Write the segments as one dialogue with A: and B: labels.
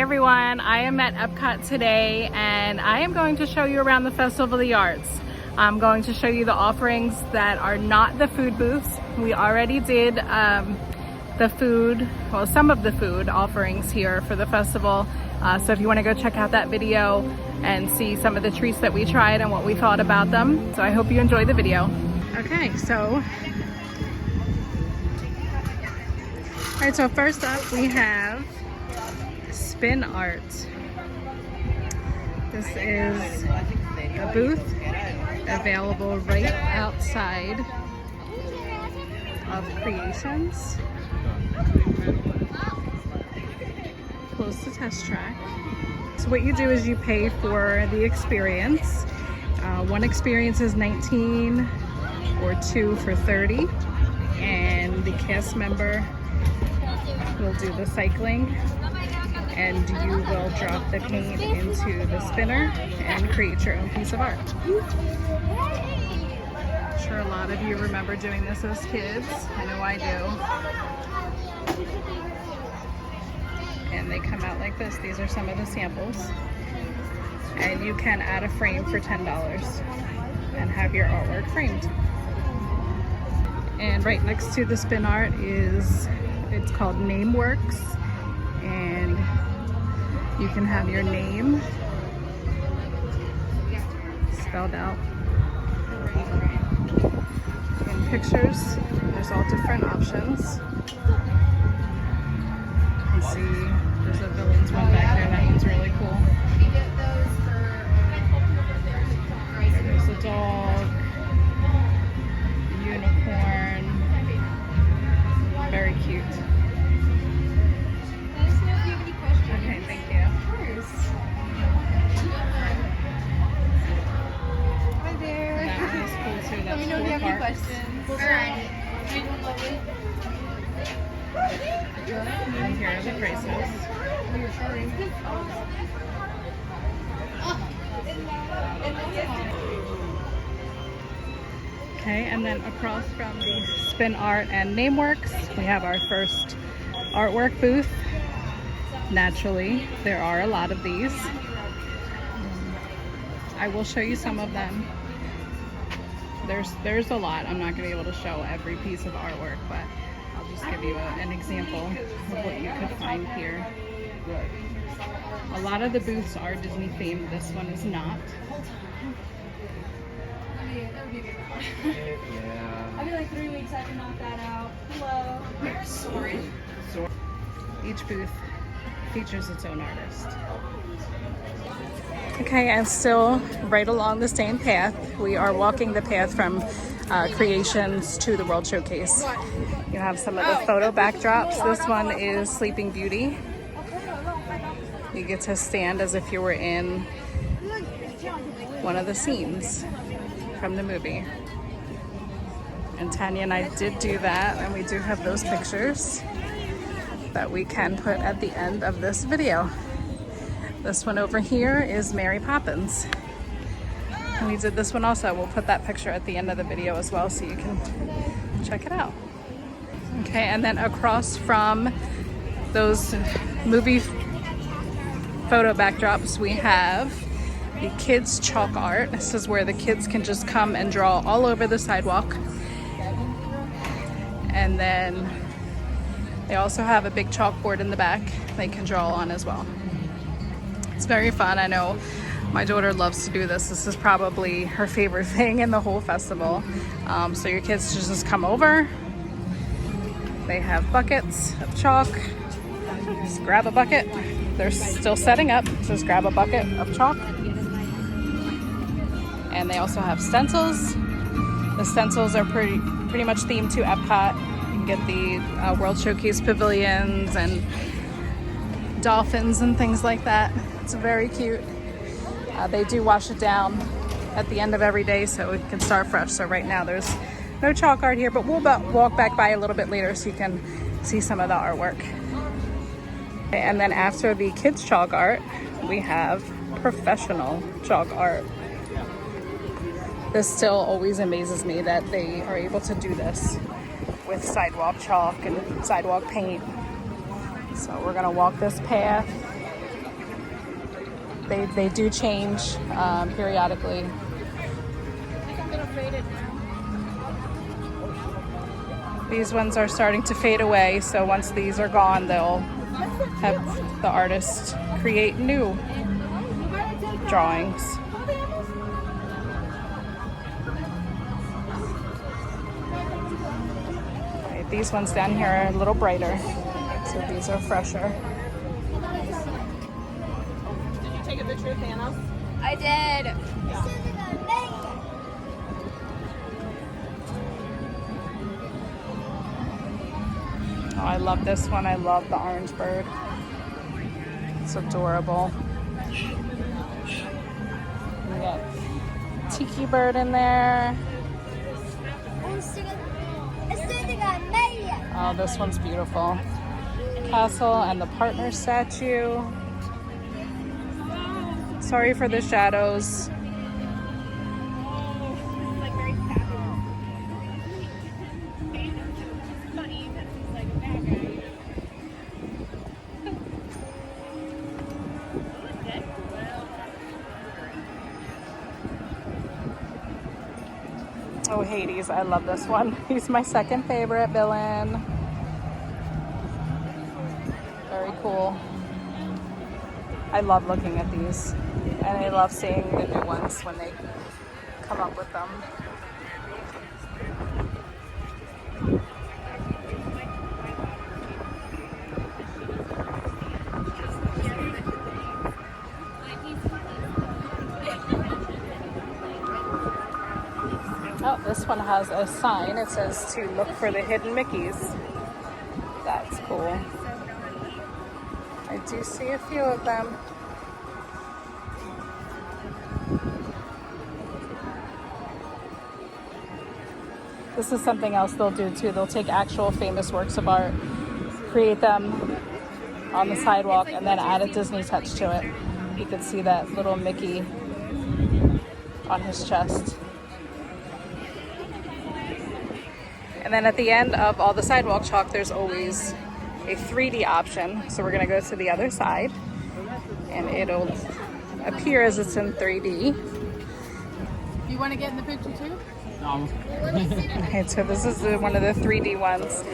A: Hi everyone, I am at Epcot today and I am going to show you around the Festival of the Arts. I'm going to show you the offerings that are not the food booths. We already did the food, well, some of the food offerings here for the festival. So if you want to go check out that video and see some of the treats that we tried and what we thought about them. So I hope you enjoy the video. Okay, so alright, so first up we have spin art. This is a booth available right outside of Creations, close to Test Track. So what you do is you pay for the experience. One experience is $19 or two for $30, and the cast member will do the cycling and you will drop the paint into the spinner and create your own piece of art. I'm sure a lot of you remember doing this as kids. I know I do. And they come out like this. These are some of the samples. And you can add a frame for $10 and have your artwork framed. And right next to the spin art is, it's called Nameworks, and you can have your name spelled out in pictures. There's all different options. You can see there's a villains one back there. That one's really cool. There's a dog, a unicorn. Very cute. Okay, thank you.
B: Hi there.
A: That one is cool too.
B: Let me know if you have any questions. Alright.
A: And here are the prices. Okay, and then across from the spin art and Nameworks, we have our first artwork booth. Naturally, there are a lot of these. I will show you some of them. There's a lot. I'm not going to be able to show every piece of artwork, but I'll just give you an example of what you could find here. A lot of the booths are Disney themed. This one is not.
B: I'll be like 3 weeks after knock that out. Hello. Sorry.
A: Each booth features its own artist. Okay, and still right along the same path, we are walking the path from Creations to the World Showcase. You have some of the photo backdrops. This one is Sleeping Beauty. You get to stand as if you were in one of the scenes from the movie. And Tanya and I did do that, and we do have those pictures that we can put at the end of this video. This one over here is Mary Poppins. And we did this one also. We'll put that picture at the end of the video as well so you can check it out. Okay, and then across from those movie photo backdrops, we have the kids chalk art. This is where the kids can just come and draw all over the sidewalk. And then they also have a big chalkboard in the back they can draw on as well. It's very fun. I know my daughter loves to do this. This is probably her favorite thing in the whole festival. So your kids just come over. They have buckets of chalk. Just grab a bucket. They're still setting up. Just grab a bucket of chalk. And they also have stencils. The stencils are pretty much themed to Epcot. You can get the World Showcase pavilions and dolphins and things like that. It's very cute. They do wash it down at the end of every day so it can start fresh. So right now there's no chalk art here, but we'll walk back by a little bit later so you can see some of the artwork. Okay, and then after the kids chalk art, we have professional chalk art. This still always amazes me that they are able to do this with sidewalk chalk and sidewalk paint. So we're gonna walk this path They do change periodically.
B: It's a little faded now.
A: These ones are starting to fade away, so once these are gone, they'll have the artist create new drawings. Right, these ones down here are a little brighter, so these are fresher.
B: Did you take a picture of Thanos?
C: I did.
A: Oh, I love this one. I love the orange bird. It's adorable. We got tiki bird in there. Oh, this one's beautiful. Castle and the partner statue. Sorry for the shadows. Oh, Hades, I love this one. He's my second favorite villain. Very cool. I love looking at these, and I love seeing the new ones when they come up with them. Oh, this one has a sign. It says to look for the hidden Mickeys. That's cool. I do see a few of them. This is something else they'll do too. They'll take actual famous works of art, create them on the sidewalk, and then add a Disney touch to it. You can see that little Mickey on his chest. And then at the end of all the sidewalk chalk, there's always a 3D option. So we're gonna go to the other side and it'll appear as it's in 3D.
B: You want to get in the picture too?
A: Okay, so this is one of the 3D ones.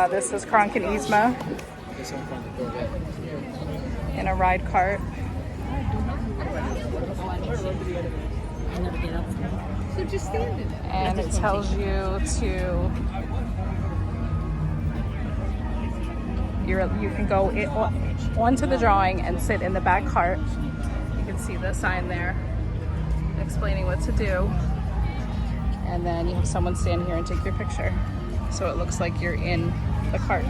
A: This is Kronk and Yzma in a ride cart.
B: So just stand in it.
A: And it tells you to, you can go onto the drawing and sit in the back cart. You can see the sign there explaining what to do. And then you have someone stand here and take your picture. So it looks like you're in the cart.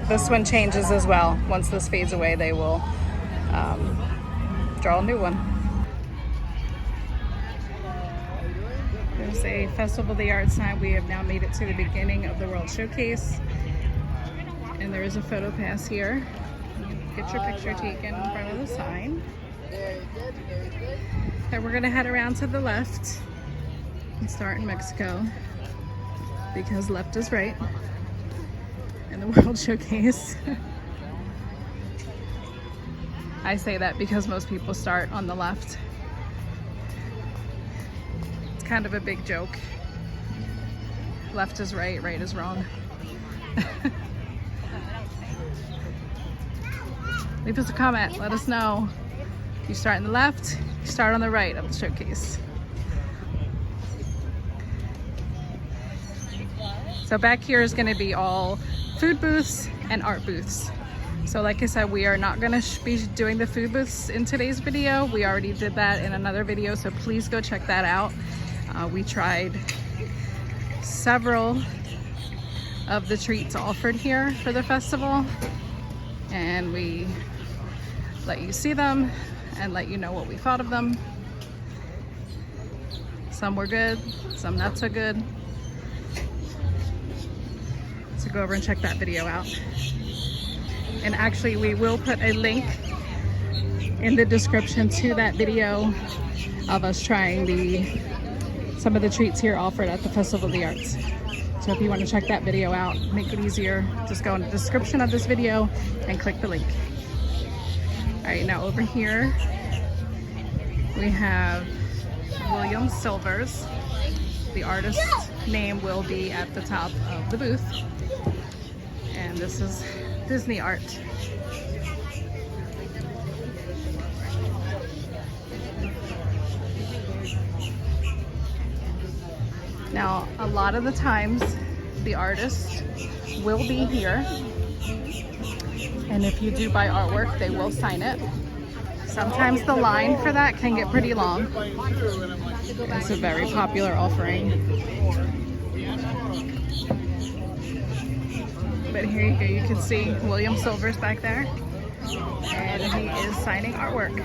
A: This one changes as well. Once this fades away, they will draw a new one. There's a Festival of the Arts sign. We have now made it to the beginning of the World Showcase. And there is a photo pass here. Get your picture taken in front of the sign. And we're gonna head around to the left and start in Mexico, because left is right in the World Showcase. I say that because most people start on the left. It's kind of a big joke. Left is right, right is wrong. Leave us a comment, let us know. You start on the left, you start on the right of the showcase. So back here is gonna be all food booths and art booths. So like I said, we are not gonna be doing the food booths in today's video. We already did that in another video, so please go check that out. We tried several of the treats offered here for the festival, and we let you see them and let you know what we thought of them. Some were good, some not so good. So go over and check that video out. And actually we will put a link in the description to that video of us trying some of the treats here offered at the Festival of the Arts. So if you want to check that video out, make it easier, just go in the description of this video and click the link. All right, now over here we have William Silvers. The artist's name will be at the top of the booth. And this is Disney art. Now, a lot of the times the artist will be here. And if you do buy artwork, they will sign it. Sometimes the line for that can get pretty long. It's a very popular offering. But here you go, you can see William Silvers back there. And he is signing artwork.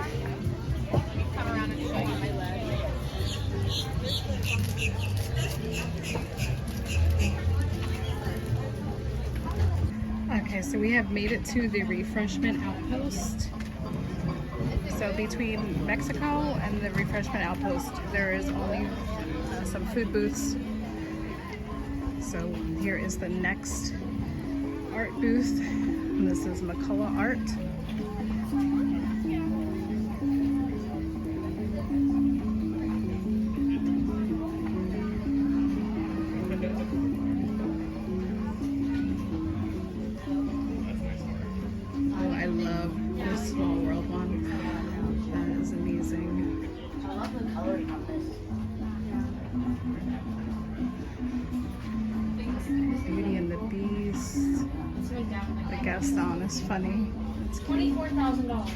A: Okay, so we have made it to the refreshment outpost. So between Mexico and the refreshment outpost, there is only some food booths. So here is the next art booth. And this is McCullough Art. Oh, I love this Small World one. That is amazing.
C: I love the coloring on this.
A: Beauty and the Beast. The Gaston is funny. It's cute.
B: $24,000.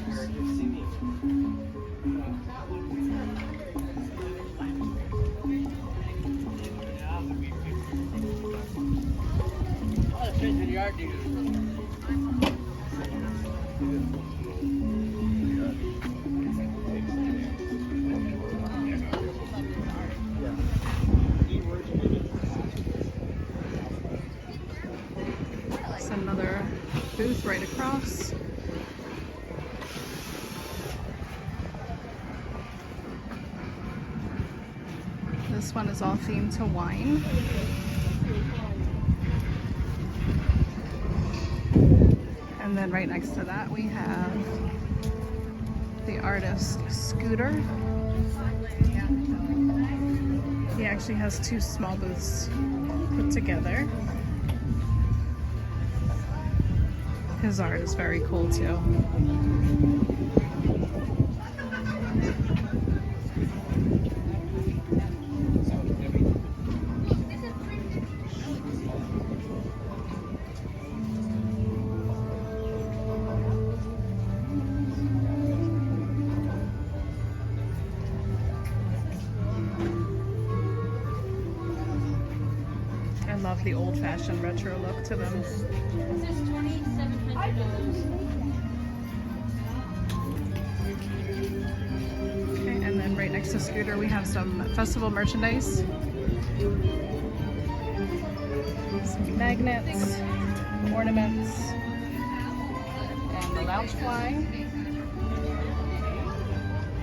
A: It's another booth right across. This one is all themed to wine. And then right next to that we have the artist Scooter. He actually has two small booths put together. His art is very cool too. I love the old-fashioned retro look to them.
B: This is $2,700.
A: Okay, and then right next to Scooter we have some festival merchandise. Some magnets, ornaments, and the Loungefly.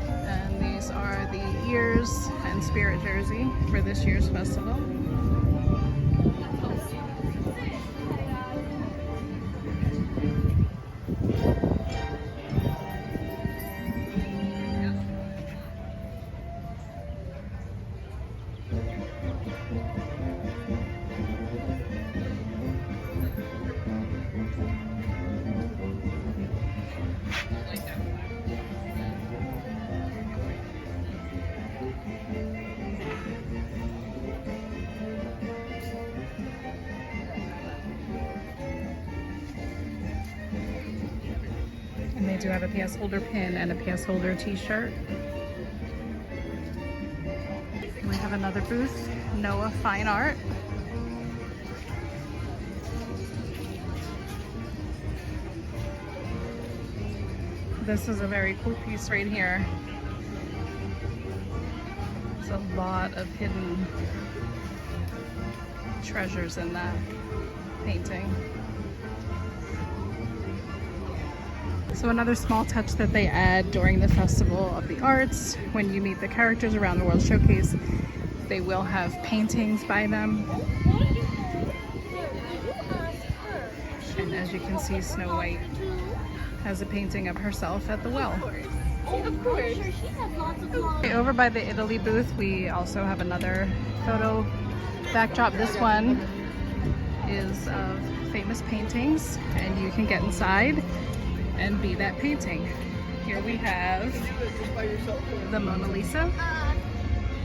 A: And these are the ears and spirit jersey for this year's festival. And they do have a pass holder pin and a pass holder t-shirt. We have another booth, Noah Fine Art. This is a very cool piece right here. There's a lot of hidden treasures in that painting. So another small touch that they add during the Festival of the Arts, when you meet the characters around the World Showcase, they will have paintings by them. And as you can see, Snow White has a painting of herself at the well.
B: Of course. She has lots of vlogs.
A: Okay, over by the Italy booth, we also have another photo backdrop. This one is of famous paintings, and you can get inside and be that painting. Here we have the Mona Lisa.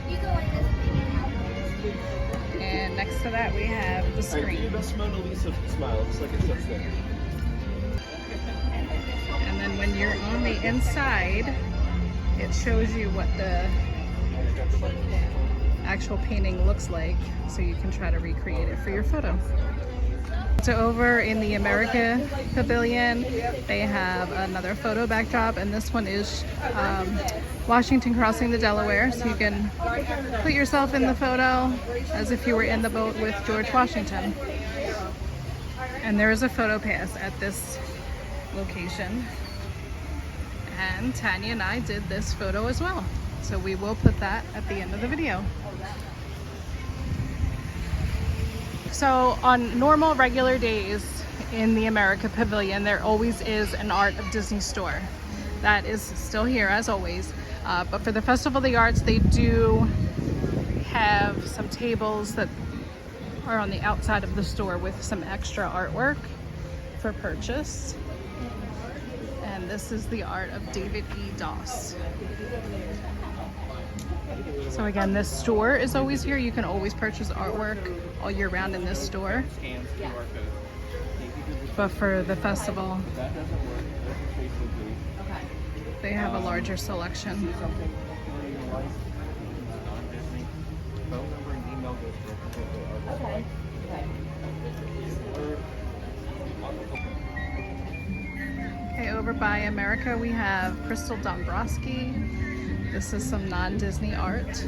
B: You go like this.
A: And next to that we have the
D: Alright, do
A: screen.
D: your best Mona Lisa smile, just like it sits there.
A: And then when you're on the inside, it shows you what the actual painting looks like, so you can try to recreate it for your photo. So over in the America Pavilion, they have another photo backdrop, and this one is Washington crossing the Delaware, so you can put yourself in the photo as if you were in the boat with George Washington. And there is a photo pass at this location, and Tanya and I did this photo as well, so we will put that at the end of the video. So on normal regular days in the America Pavilion, there always is an Art of Disney store. That is still here as always, but for the Festival of the Arts, they do have some tables that are on the outside of the store with some extra artwork for purchase. And this is the art of David E. Doss. So again, this store is always here. You can always purchase artwork all year round in this store. But for the festival, they have a larger selection. Okay, over by America, we have Crystal Dombrowski. This is some non-Disney art.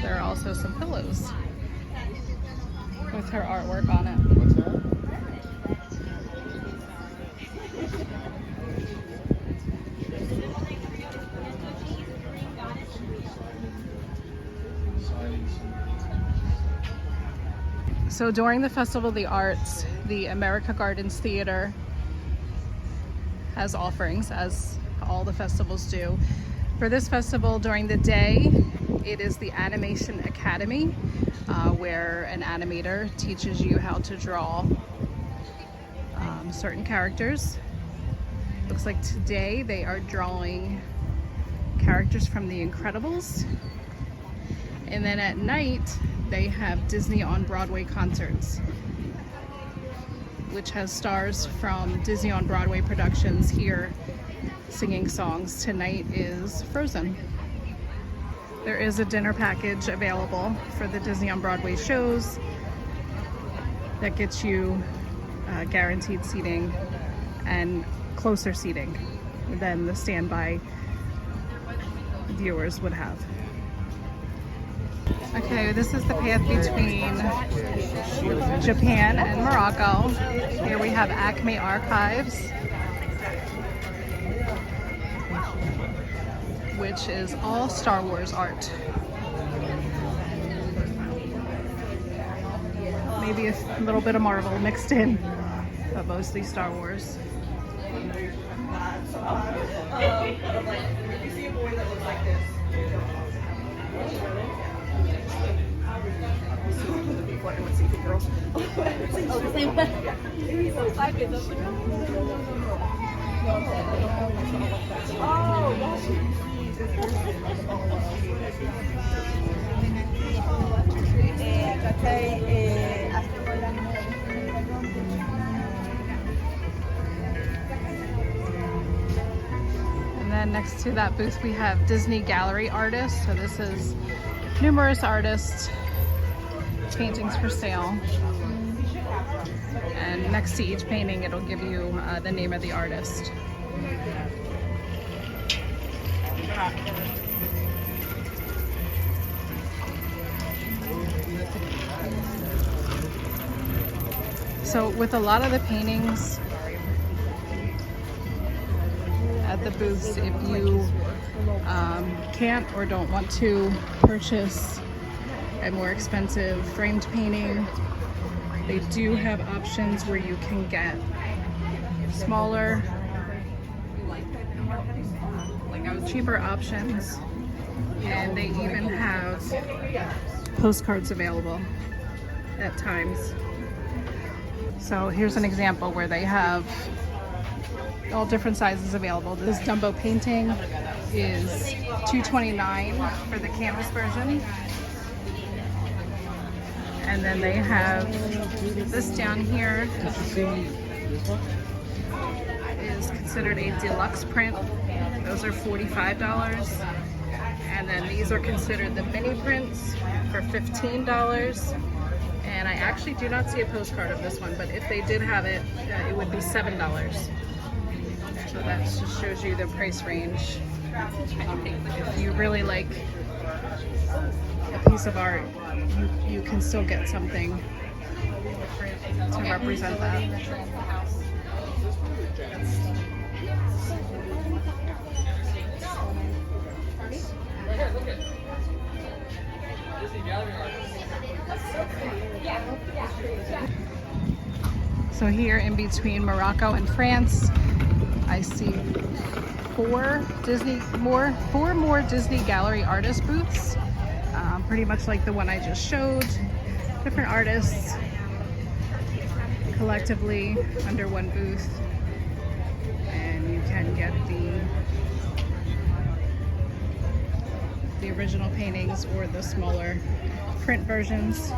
A: There are also some pillows with her artwork on it.
D: What's that?
A: So during the Festival of the Arts, the America Gardens Theater has offerings, as all the festivals do. For this festival, during the day, it is the Animation Academy, where an animator teaches you how to draw certain characters. Looks like today they are drawing characters from The Incredibles. And then at night, they have Disney on Broadway concerts, which has stars from Disney on Broadway productions here singing songs. Tonight is Frozen. There is a dinner package available for the Disney on Broadway shows that gets you guaranteed seating and closer seating than the standby viewers would have. Okay, this is the path between Japan and Morocco. Here we have Acme Archives, which is all Star Wars art. Maybe a little bit of Marvel mixed in, but mostly Star Wars. And then next to that booth we have Disney Gallery Artists. So this is numerous artists, paintings for sale. And next to each painting it'll give you the name of the artist. So with a lot of the paintings, booths if you can't or don't want to purchase a more expensive framed painting. They do have options where you can get smaller, cheaper options, and they even have postcards available at times. So here's an example where they have all different sizes available. This Dumbo painting is $229 for the canvas version. And then they have this down here is considered a deluxe print. Those are $45. And then these are considered the mini prints for $15. And I actually do not see a postcard of this one, but if they did have it, it would be $7. So that just shows you the price range. If you really like a piece of art, you can still get something to represent that. So here in between Morocco and France, I see four more Disney Gallery artist booths, pretty much like the one I just showed. Different artists collectively under one booth, and you can get the original paintings or the smaller print versions.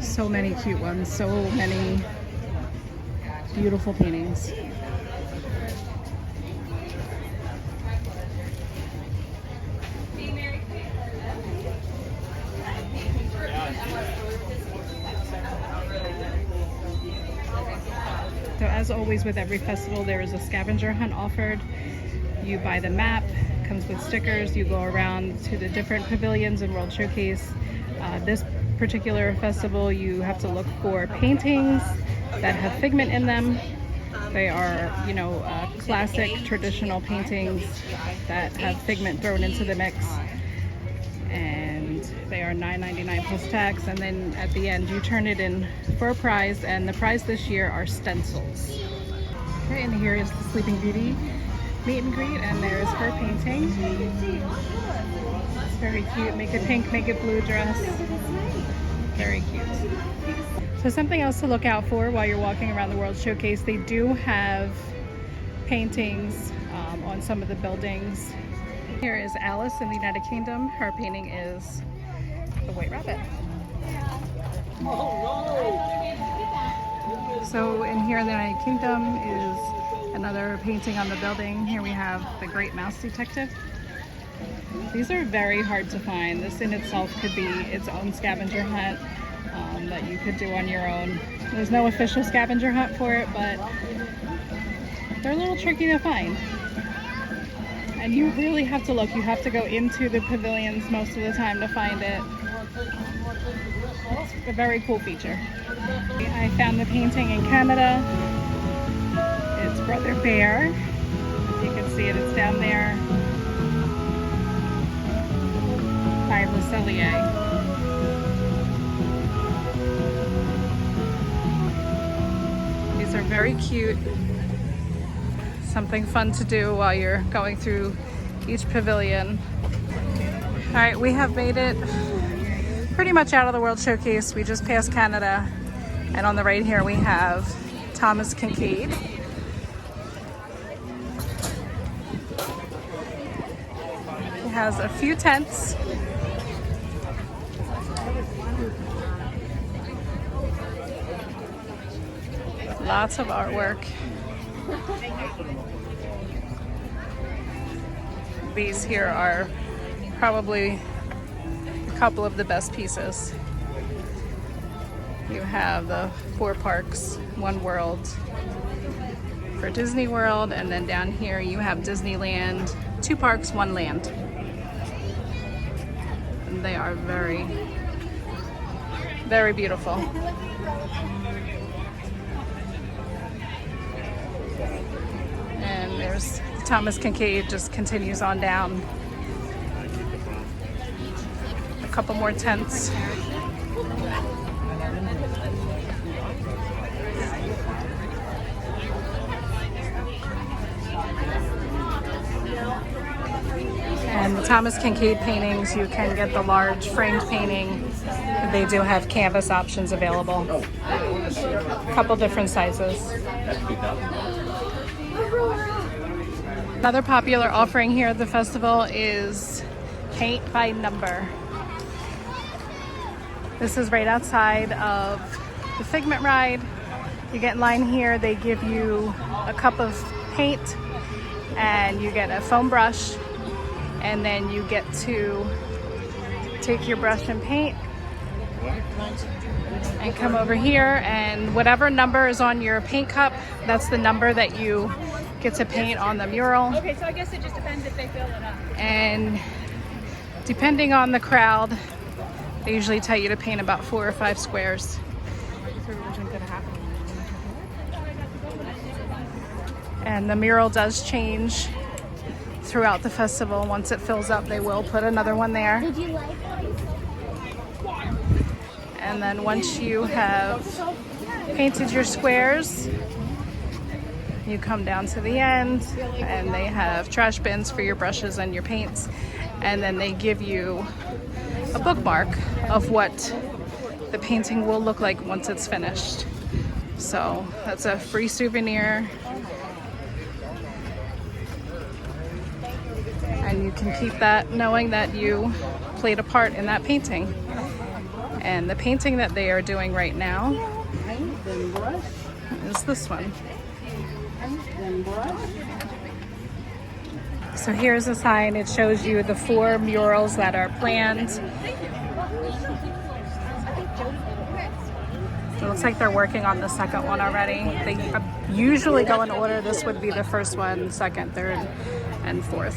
A: So many cute ones, so many beautiful paintings. So as always with every festival, there is a scavenger hunt offered. You buy the map, comes with stickers, you go around to the different pavilions and World Showcase. This particular festival, you have to look for paintings that have figment in them. They are, you know, classic traditional paintings that have figment thrown into the mix. And they are $9.99 plus tax, and then at the end you turn it in for a prize, and the prize this year are stencils. Okay, and here is the Sleeping Beauty meet and greet, and there's her painting. It's very cute. Make it pink, make it blue dress. Very cute. So something else to look out for while you're walking around the World Showcase, they do have paintings on some of the buildings. Here is Alice in the United Kingdom. Her painting is the White Rabbit. So in here in the United Kingdom is another painting on the building. Here we have the Great Mouse Detective. These are very hard to find. This in itself could be its own scavenger hunt that you could do on your own. There's no official scavenger hunt for it, but they're a little tricky to find. And you really have to look. You have to go into the pavilions most of the time to find it. It's a very cool feature. I found the painting in Canada. It's Brother Bear. You can see it, it's down there by Le Cellier. These are very cute. Something fun to do while you're going through each pavilion. All right, we have made it pretty much out of the World Showcase. We just passed Canada, and on the right here we have Thomas Kincaid. He has a few tents. Lots of artwork. These here are probably a couple of the best pieces. You have the 4 parks, 1 world for Disney World, and then down here you have Disneyland, 2 parks, 1 land. And they are very, very beautiful. course, Thomas Kincaid just continues on down. A couple more tents. And the Thomas Kincaid paintings, you can get the large framed painting. They do have canvas options available. A couple different sizes. Another popular offering here at the festival is paint by number. This is right outside of the Figment ride. You get in line here, they give you a cup of paint and you get a foam brush, and then you get to take your brush and paint and come over here, and whatever number is on your paint cup, that's the number that you get to paint on the mural.
B: Okay, so I guess it just depends if they fill it up.
A: And depending on the crowd, they usually tell you to paint about 4 or 5 squares. And the mural does change throughout the festival. Once it fills up, they will put another one there.
C: Did you like it?
A: And then once you have painted your squares, you come down to the end and they have trash bins for your brushes and your paints. And then they give you a bookmark of what the painting will look like once it's finished. So that's a free souvenir. And you can keep that knowing that you played a part in that painting. And the painting that they are doing right now is this one. So here's a sign. It shows you the 4 murals that are planned. It looks like they're working on the second one already. They usually go in order. This would be the first one, second, third, and fourth.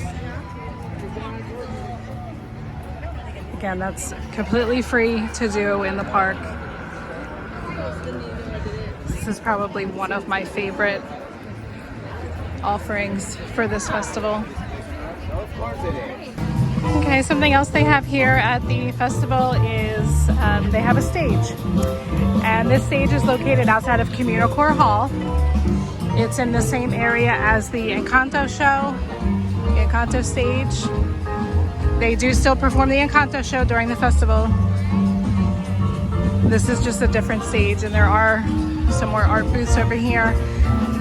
A: Again, that's completely free to do in the park. This is probably one of my favorite offerings for this festival. Okay, something else they have here at the festival is they have a stage. And this stage is located outside of Communicore Hall. It's in the same area as the Encanto show, the Encanto stage. They do still perform the Encanto show during the festival. This is just a different stage, and there are some more art booths over here.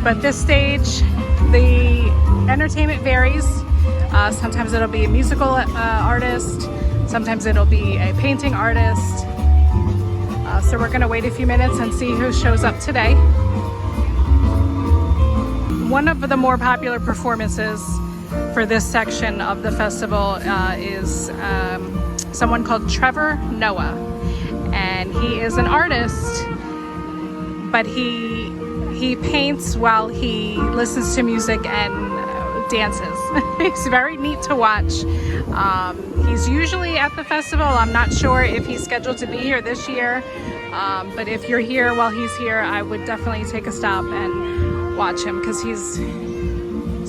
A: But this stage, the entertainment varies. Sometimes it'll be a musical artist. Sometimes it'll be a painting artist. So we're gonna wait a few minutes and see who shows up today. One of the more popular performances for this section of the festival is someone called Trevor Noah. And he is an artist, but he paints while he listens to music and dances. It's very neat to watch. He's usually at the festival. I'm not sure if he's scheduled to be here this year, but if you're here while he's here, I would definitely take a stop and watch him, because he's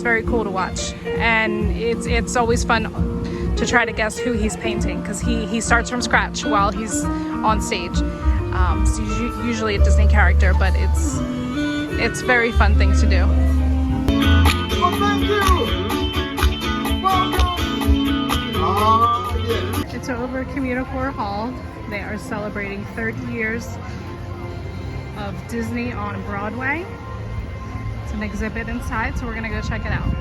A: very cool to watch. And it's always fun to try to guess who he's painting, because he starts from scratch while he's on stage. So usually a Disney character, but it's a very fun thing to do.
E: Well, thank you.
A: It's over at Communicore Hall. They are celebrating 30 years of Disney on Broadway. It's an exhibit inside, so we're gonna go check it out.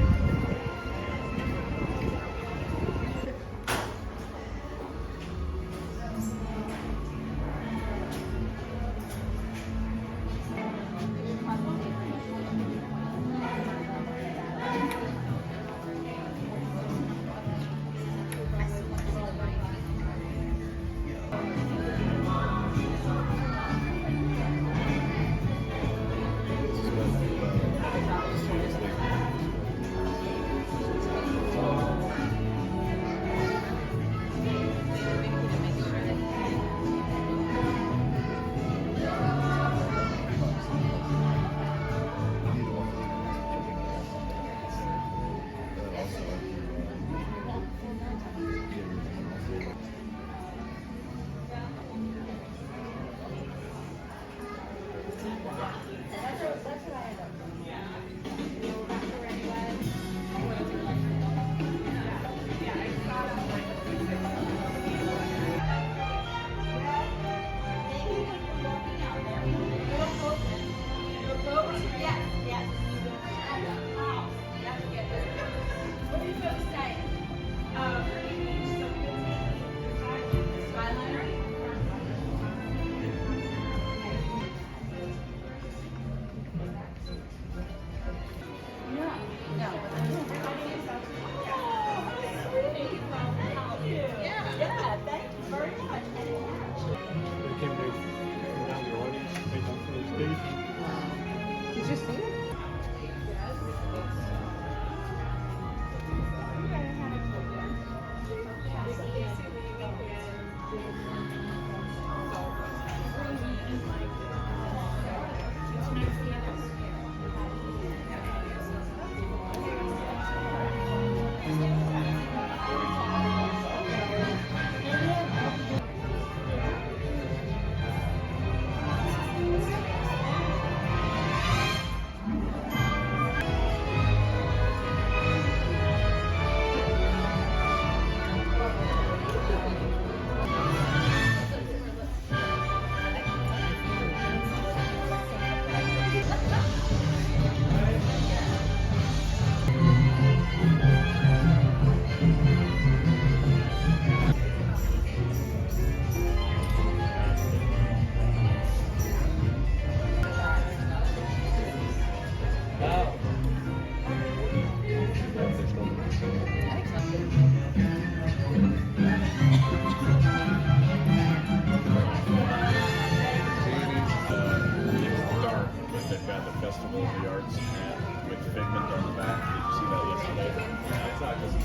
D: Festival of the Arts hat with Figment on the back. Did you see that yesterday? Yeah, it's not just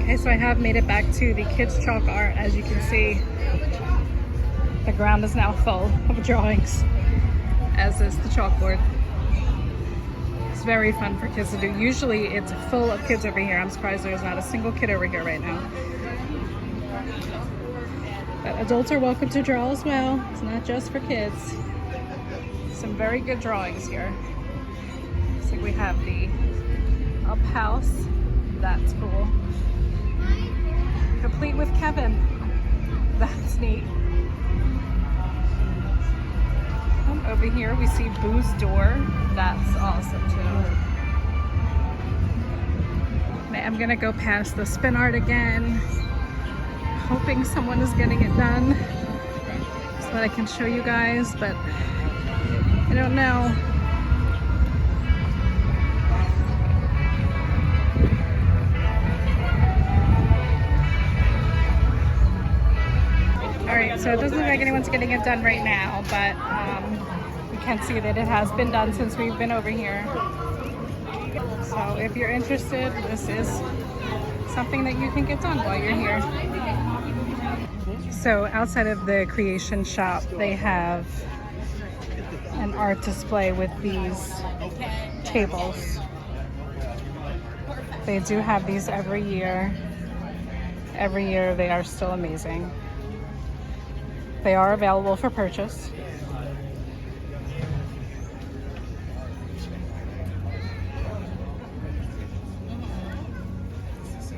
A: Okay, so I have made it back to the kids' chalk art. As you can see, the ground is now full of drawings, as is the chalkboard. It's very fun for kids to do. Usually it's full of kids over here. I'm surprised there's not a single kid over here right now. But adults are welcome to draw as well. It's not just for kids. Some very good drawings here. So we have the up house. That's cool. Complete with Kevin. That's neat. Over here we see Boo's door. That's awesome too. I'm gonna go past the spin art again, hoping someone is getting it done so that I can show you guys, but I don't know. Alright, so it doesn't look like anyone's getting it done right now, but you can see that it has been done since we've been over here. So if you're interested, this is something that you can get done while you're here. So outside of the creation shop, they have an art display with these tables. They do have these every year. Every year they are still amazing. They are available for purchase.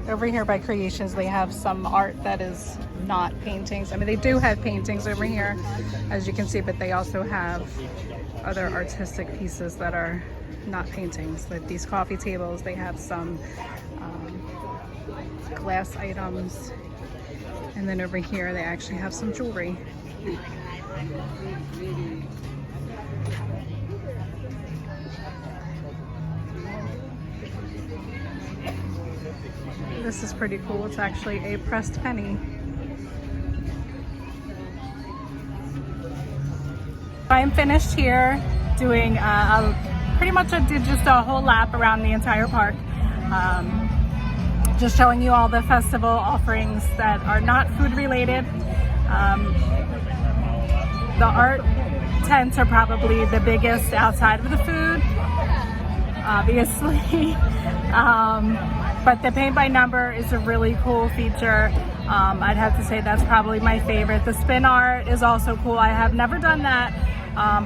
A: Over here by Creations, they have some art that is not paintings. I mean, they do have paintings over here, as you can see, but they also have other artistic pieces that are not paintings. Like these coffee tables, they have some glass items. And then over here, they actually have some jewelry. This is pretty cool. It's actually a pressed penny. I'm finished here doing pretty much did just a whole lap around the entire park. Just showing you all the festival offerings that are not food related. The art tents are probably the biggest outside of the food, obviously. But the paint by number is a really cool feature. I'd have to say that's probably my favorite. The spin art is also cool. I have never done that,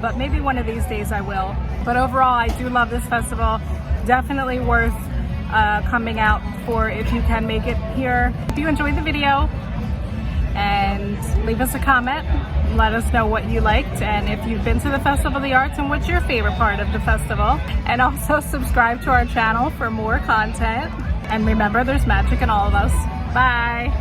A: but maybe one of these days I will. But overall, I do love this festival. Definitely worth coming out for if you can make it here. If you enjoyed the video, and leave us a comment. Let us know what you liked, and if you've been to the Festival of the Arts and what's your favorite part of the festival. And also subscribe to our channel for more content. And remember, there's magic in all of us. Bye.